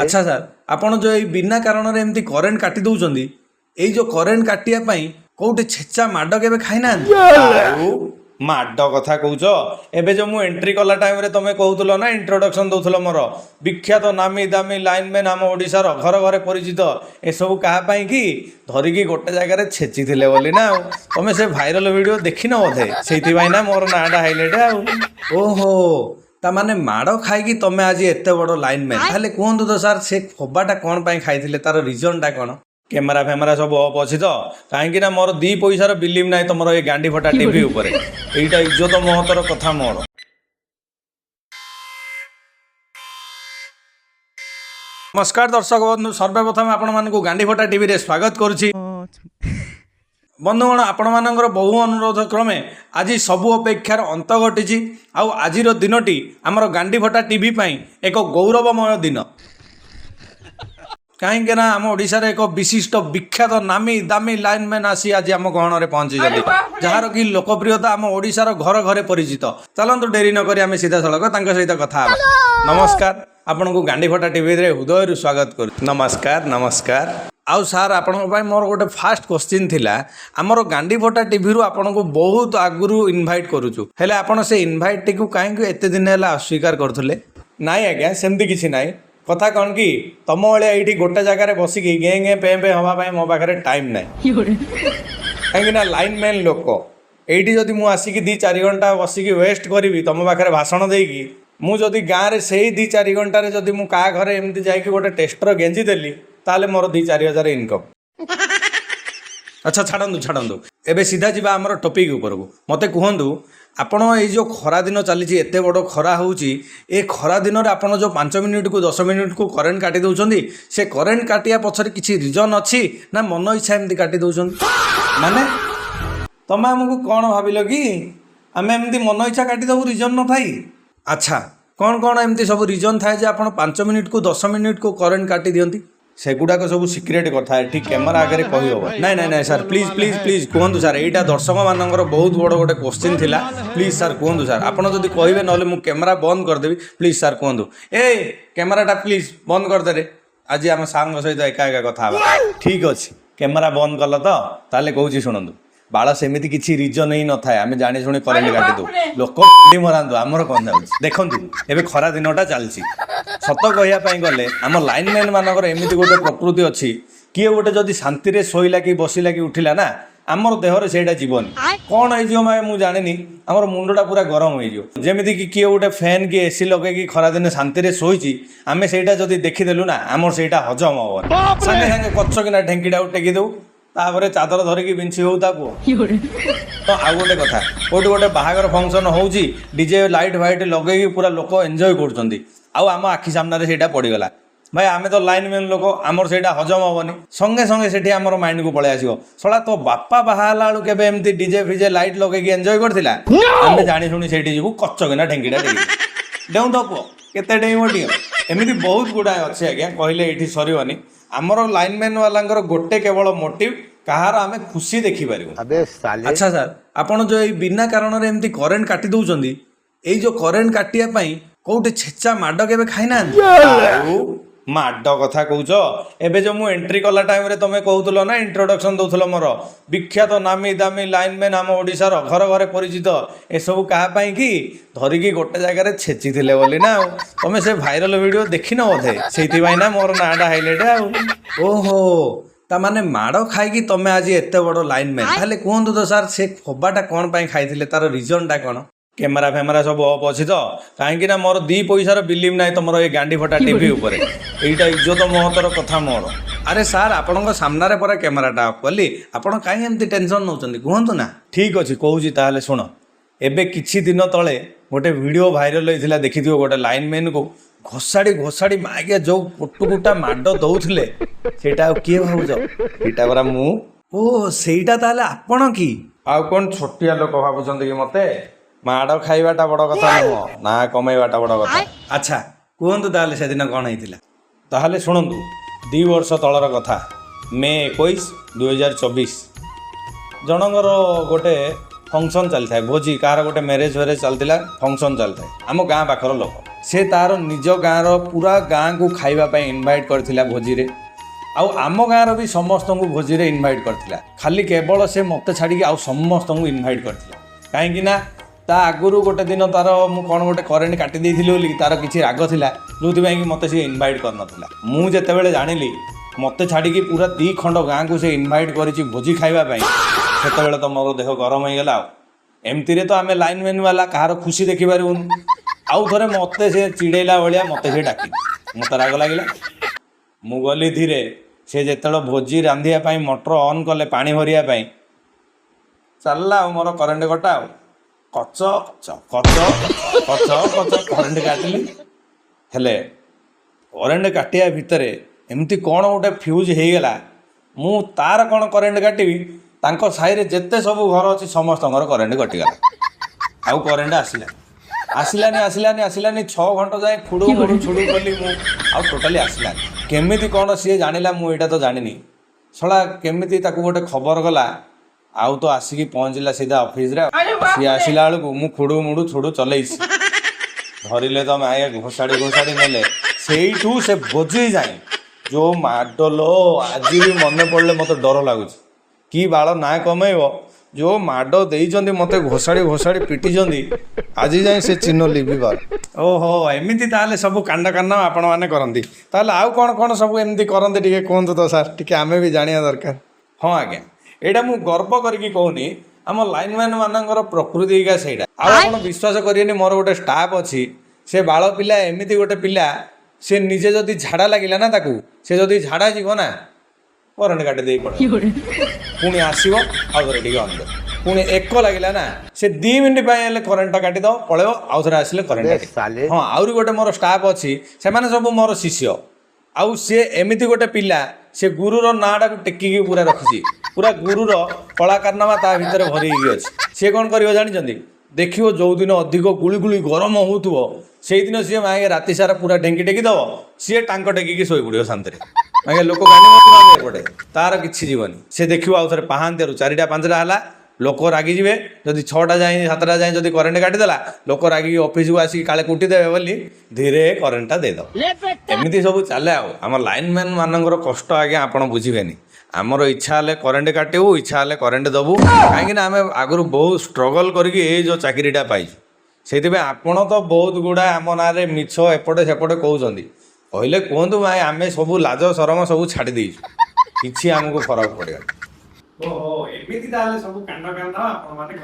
अच्छा सर आपण जो ये बिना कारण एमती करेन्ट काटी दउचंदी एई जो करेन्ट काटिया पई कोउटे छेचा माड केबे खाइ ना माड कथा कहूच एबे जो मु एंट्री कला टाइम रे तमे कहउतलो ना इंट्रोडक्शन दउथलो मोर विख्यात नामी दामी लाइनमैन आम ओडिसा रो घर घरे परिचित ए सब कहा पई कि धरिकी गोटे जगह रे छेची थिले बोली ना तमे से वायरल वीडियो देखिन बोधे सेति पई ना मोर नाडा हाइलाइट आ ओहो ता माने माड़ खाई तमे आज एते बड़ लाइनमैन ताले कहंतु तो सर से खोबाटा कोन पई खाइथिले तार रीजन टा कोन कैमेरा फैमेरा सब अफ अच्छी तो कहीं मोर दी पैसार बिलीव ना तुम ये गांडी फटा टीवी उपर एटा इज्जत महतर कथा मोर नमस्कार दर्शक बंधु सर्वप्रथम आपण मानक गांडी फटा टीवी रे स्वागत करुछि बंधुगण आपण मानकर बहु अनुरोध क्रमे आज सबु अपेक्षार अंत घटी आज दिनटी आमर गांडी फटा टीवी पई एक गौरवमय दिन कहीं ना आम ओडिशा रे एक विशिष्ट विख्यात नामी दामी लाइनमैन आसी आज आम गहन में पहुंची जार कि लोकप्रियता आम ओडिशार घर घरे परिचित चलतु डेरी नक आम सीधा सड़क सहित कथा नमस्कार आपन को गांडी फटा टीवी रे हृदय स्वागत कर नमस्कार नमस्कार आउ सार आपण मोर गोटे फास्ट क्वेश्चन थिला आमर गांडी फटा टीवी रु आपन को बहुत आगुरु इनवाइट करूछु हेले आपन से इनवाइट टी को काहे एते दिन हैला अस्वीकार करथुले नाइ आज्ञा सेमती किछि नाइ कथा कौन कि तुम भाया ये गोटे जगार बसिकी गे गे पे पे हवाई मो पाखे टाइम ना कहीं लाइनमैन लोक ये जदि मुझे आसिक 2-4 घंटा बसिकी वेस्ट करी तुम पाखे भाषण देकी मुझे गाँव में से 2-4 घंटे जदि मुझे क्या घरे एमती जा गोटे टेस्टर गेंजी देली ताले मोर 2-4 हजार इनकम अच्छा छाड़ू छाड़ू एबे सीधा जीवा आमर टॉपिक ऊपर को मते कहंतु आपण ये जो खरा दिन चली एत बड़ खरा होची ए खरा दिन रे आपण जो 5 मिनिट को 10 मिनिट को करेन्ट काटी दउचंदी से करेन्ट काटिया पछरे किछि रीजन अछि ना मन इच्छा एमती काटी दउचंदी माने तमे हमकु कोन भाबिलो कि आमे एमती मन इच्छा काटी दउ रीजन न थाई अच्छा कौन कौन एमती सब रीजन थाए जे आपण 5 मिनिट को 10 मिनिट को करेन्ट काटी दियंती सेगुड़ाक सब सिक्रेट कथा है ठीक कैमेरा आगे कही हम नाइ नाइ नाइ सर प्लीज प्लीज प्लीज कहतु सर यहाँ दर्शक मानकर बहुत बड़ गोटे क्वेश्चन थिला प्लीज सर कहतु सर आपड़ जब कहे ना मुझे कैमेरा बंद करदेवी प्लीज सर कहतु ए कैमेराटा प्लीज बंद करदे रे आज आम सांग सहित एका एका कथा ठीक अच्छे कैमेरा बंद कल तो ताले कहूँ शुणु बाल सेमती किसी रिजन ही न थाए आम जानी शुणी करेन्ट काटी दो लोक मरांतु आमर कौन जाऊँ देखूँ एवं खरा दिनटा चलती सत कहवाई गले आम लाइनमैन मानकर एमती गोटे प्रकृति अच्छी किए गोटे जदि शांति शोला कि बसला कि उठिला ना आमर देहरे से जीवन कौन हो मुझे जानी आमर मुंडा पूरा गरम हो जमीती कि किए गोटे फैन कि एसी लगे खरा दिन शांति शोची आम से देखीदेलु ना आमर से हजम हम सागे सागे कचकिना ढेंकीटा टेकी दऊ तापर चादर धरिकी बिंची हो तो आउ गोटे कथा कोई गोटे बाहागर फंक्शन हो डीजे लाइट फाइट लगे पूरा लोक एंजॉय कर आम आखि सामने से पड़गला भाई आम तो लाइनमैन लोक आमर से हजम हेनी संगे संगे से आम माइंड को पलि आसो सला तो बापा बाहाला बेलू के एमती डीजे फिजे लाइट लगे एंजॉय करथिला आम जानी शुणी से जीवु कचकिना ढेंकीटा डेऊ तो पुओ केते डेइम एमती बहुत गुड़ाए अच्छे आज्ञा कहले ये सरनी आमर लाइनमैन वाला गोटे केवल मोटिव कहार आम खुशी देखिपर अच्छा सर आपड़ जो ये बिना कारण एमती करेन्ट काटी दउचंदी एई जो करेन्ट काटिया पई कोउटे छेचा माड केबे खाइ ना माड कथा कहूच एबे जो मु एंट्री कला टाइम रे तमे कहउतलो ना इंट्रोडक्शन दउथलो मोर विख्यात नामी दामी लाइनमैन आम ओडिसा रो घर घरे परिचित ए सब कहा पई कि धरिकी गोटे जगह रे छेची थिले बोली ना तमे से वायरल वीडियो देखिन बोधे सेति पई ना मोर नाडा हाइलाइट आ ओहो ता माने माड़ खाई तमे आज एते बड़ लाइनमैन ताले कहंतु तो सर से खोबाटा कोन पई खाइथिले तार रीजन टा कोन कैमेरा फैमेरा सब अफ अच्छी तो कहीं मोर 2 पैसार बिलीव ना तुम ये गांडी फटा टीवी उपर यहाँ इज्जत महतर कथा मोर अरे सार आपण सामने पर कैमेराटा अफ कली आपड़ कहीं एमती टेंशन नौ कहतु ना ठीक अच्छे कहूँ ताहले शुण एबे किछि दिन तले गोटे वीडियो वायरल होता देखी गोटे लाइनमैन को घोषाड़ी घोषाड़ी मागे जो पुटुकुटा माड दौले सेटा किए भावुचा परा मु ओ सेटा ताहले आपण कि आउ कौन छोटिया लोक भावुचंदी कि मते माड़ खाइबाटा बड़ कथा नुह ना कमाइबाटा बड़ कथा अच्छा कहतु ताहले से दिन कौन होता ताहले शुणु 2 वर्ष तलर कथा मे 21 2024 जनकर गोटे फंक्शन चलता है भोजी कार गोटे मैरेज वेरेज चलता फंक्शन चलता है आम गाँ पाखर लोक से तार निज गाँव पूरा गाँ को खाइबापी इनभाइट करथिला भोजी आउ आम गाँव भी समस्त को भोजी इनभाइट करथिला खाली केवल से मत छाड़ी आउ समस्त को इनभाइट करथिला कहीं ता आगुरी गोटे दिन तार मु कौन गोटे करेन्ट काटी देइथिली बोली तार किछि राग थिला जोथि मते से इनभाइट करनथिला मु जेतेबेले जानिली मते छाड़ी पूरा 2 खंड गाँ को से इनभाइट करिछि भोजी खाइबा पई सेतेबेले तो मोर देह गरम हो गला एमती रे तो आमे लाइनमैन वाला कहार खुशी देखि पारुन आउ थरे मते से चिड़ेला भलिया मते से डाकी मते राग लागिला मु गली धीरे से जेतेबेले भोजी रांधिया पई मोटर ऑन कले पानी भरिया पई चलला मोर करेन्ट कटा कच कच कच कच करेन्ट काटिली हेले करेन्ट काटिया भितर एमती कौन गोटे फ्यूज हो गला मु तार कौन करेन्ट काटिबी तांको साइरे जेते सब घर अच्छी समस्त करेन्ट कटिगला आउ करेन्ट आसलानी आसलानी आसलानी 6 घंटा जाए फुड़ू फुड़ू छुड़ू कली मु आउ टोटाली आसलानी केमिति कौन सी जानिला मु एटा तो जानिनी सला केमिति ताकू गोटे खबर गला आउ तो आसिकी पहुँचला सीधा ऑफिस रे सी आसिला बेलू मु खुड़ू मुड़ू छुड़ू चलैसी धरिले तो माए घोषाड़ी घोषाड़ी नेले सेठू से भोजी जाए जो माडलो आज भी मन पड़े मत डर लगुच कि बाल ना कमेब जो माड देइचंदी मते घोषाड़ी घोषाड़ी पिटिचंदी आज जाए से चिन्ह लिभिबार ओहो एमिति ताले सब कांड कांड आपण माने करंती ताले आउ कोन कोन सब एमिति करंती टिके कोहंतु तो सर टिके आमे भी जानिया दरकार हाँ आज्ञा एटा मु गर्व करके कहूनी आम लाइनमैन मानकर प्रकृति का सहीटा आप विश्वास करेनि मोर गोटे स्टाफ अच्छी से बाल पिला एमती गोटे पिला से निजे जदि झाड़ा लगिला ना ताकू से जदि झाड़ा जीव ना करेन्ट काटी दे पड़े पुणी आसो आउे टे अन पुणी एक लगिला ना से 2 मिनिट करेन्ट काटिद पलैब आउ थे आसिले करेन्ट हाँ आउरी गोटे मोर स्टाफ अच्छी से सब मोर शिष्य आउ सी एमती गोटे पिला से गुरुर नाटा को टेकिकी पूरा रखी पूरा गुरुर कला कारनामा ता भितर भरी अच्छी सी कौन कर जानते देखिए जो दिन अधिक गुली गुली गरम हो से दिन सी मागे राति सारा पूरा ढेंकी टेकी दब सी टांग टेकिकी शोई पड़ो शांति मागे लोक गाड़ी एपटे तार कि जीवन से देखिए आउ थे पाहांतियारू 4टा 5टा है लोक रागिजे जदि 6टा जाए 7टा जाए जदि करेन्ट काटिदेला लोक रागिकी ऑफिस को आसिक काले कुटिदेवे बोली धीरे करेन्टा देदेव एमती सब चले आम लाइनमैन मानकर कष्ट आज्ञा आप बुझेनि आमर इच्छा हेल्ले करेन्ट काटू इच्छा हेल्ले करेन्ट दबू कहीं आम आगु बहुत स्ट्रगल करके जो चाकरीटा पाइछु से आपण तो बहुत गुड़ा आम ना मिछ एपटे सेपटे कहते कहले कहतु भाई आम सब लाज शरम सब छाड़ी देचु कि आमको फरक पड़ेगा ओहो एमिति ताले सब कांड कांड आपण माने